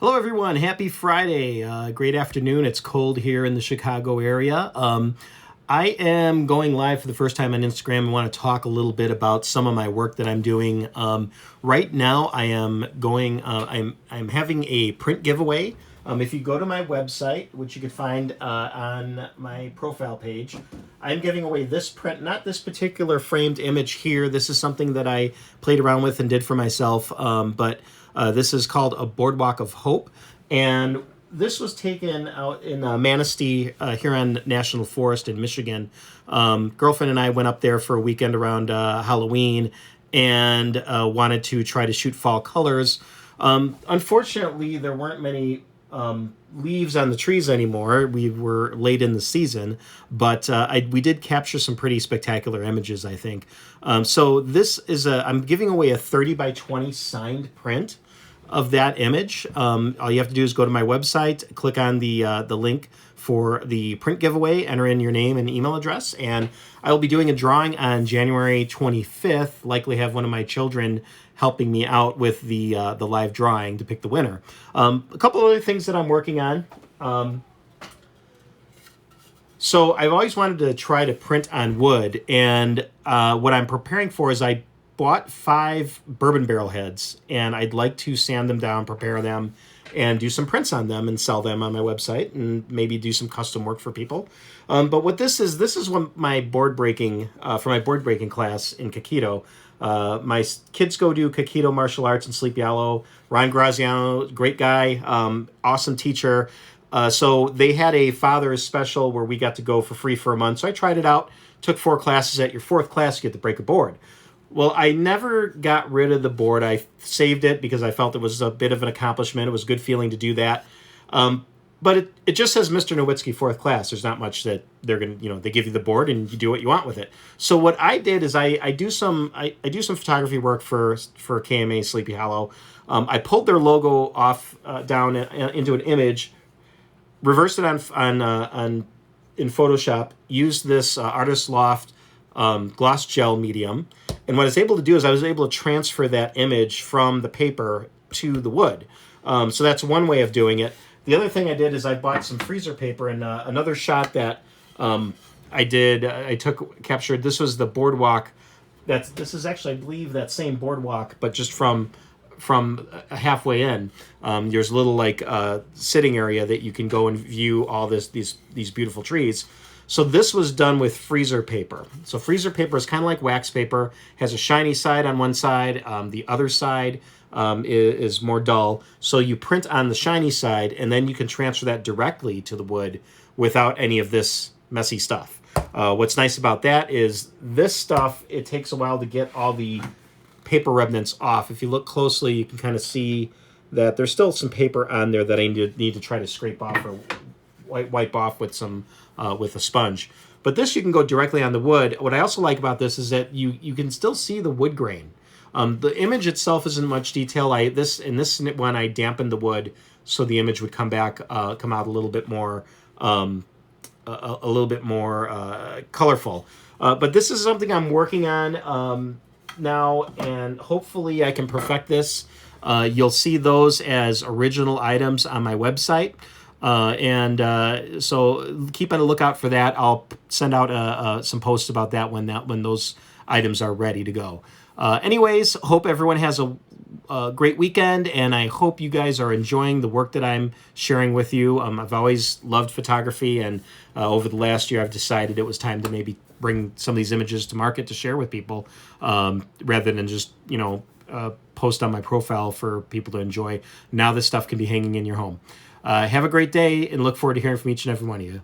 Hello, everyone. Happy Friday. Great afternoon. It's cold here in the Chicago area. I am going live for the first time on Instagram and want to talk a little bit about some of my work that I'm doing. Right now, I am going. I'm having a print giveaway. If you go to my website, which you can find on my profile page, I'm giving away this print, not this particular framed image here. This is something that I played around with and did for myself, but this is called A Boardwalk of Hope, and this was taken out in Manistee, Huron National Forest in Michigan. Girlfriend and I went up there for a weekend around Halloween and wanted to try to shoot fall colors. Unfortunately, there weren't many leaves on the trees anymore. We were late in the season, but we did capture some pretty spectacular images, I think. So this is I'm giving away a 30 by 20 signed print of that image. All you have to do is go to my website, click on the link for the print giveaway, enter in your name and email address, and I will be doing a drawing on January 25th. Likely have one of my children helping me out with the live drawing to pick the winner. A couple other things that I'm working on. So I've always wanted to try to print on wood, and what I'm preparing for is I bought 5 bourbon barrel heads, and I'd like to sand them down, prepare them, and do some prints on them and sell them on my website, and maybe do some custom work for people. But what this is what my board breaking for my board breaking class in Kikido. My kids go to Kikido Martial Arts in Sleepy Hollow. Ron Graziano, great guy, awesome teacher. So they had a father's special where we got to go for free for a month. So I tried it out, took 4 classes. At your 4th class, you get to break a board. Well, I never got rid of the board. I saved it because I felt it was a bit of an accomplishment. It was a good feeling to do that. But it just says Mr. Nowitzki 4th class. There's not much that they're going to, they give you the board and you do what you want with it. So what I did is I do some photography work for KMA Sleepy Hollow. I pulled their logo off down into an image, reversed it on in Photoshop, used this Artist Loft gloss gel medium. And what I was able to do is I was able to transfer that image from the paper to the wood. So that's one way of doing it. The other thing I did is I bought some freezer paper, and another shot that I captured. This was the boardwalk. This is actually, I believe, that same boardwalk, but just from halfway in. There's a little sitting area that you can go and view all these beautiful trees. So this was done with freezer paper. So freezer paper is kind of like wax paper, has a shiny side on one side. The other side is more dull. So you print on the shiny side, and then you can transfer that directly to the wood without any of this messy stuff. What's nice about that is this stuff, it takes a while to get all the paper remnants off. If you look closely, you can kind of see that there's still some paper on there that I need to try to scrape off or wipe off with with a sponge. But this you can go directly on the wood. What I also like about this is that you can still see the wood grain. The image itself isn't much detail. In this one I dampened the wood so the image would come out a little bit more colorful. But this is something I'm working on now, and hopefully I can perfect this. You'll see those as original items on my website. So keep on the lookout for that. I'll send out some posts about that when those items are ready to go. Anyways, hope everyone has a great weekend, and I hope you guys are enjoying the work that I'm sharing with you. I've always loved photography, and over the last year I've decided it was time to maybe bring some of these images to market to share with people, rather than just post on my profile for people to enjoy. Now this stuff can be hanging in your home. Have a great day, and look forward to hearing from each and every one of you.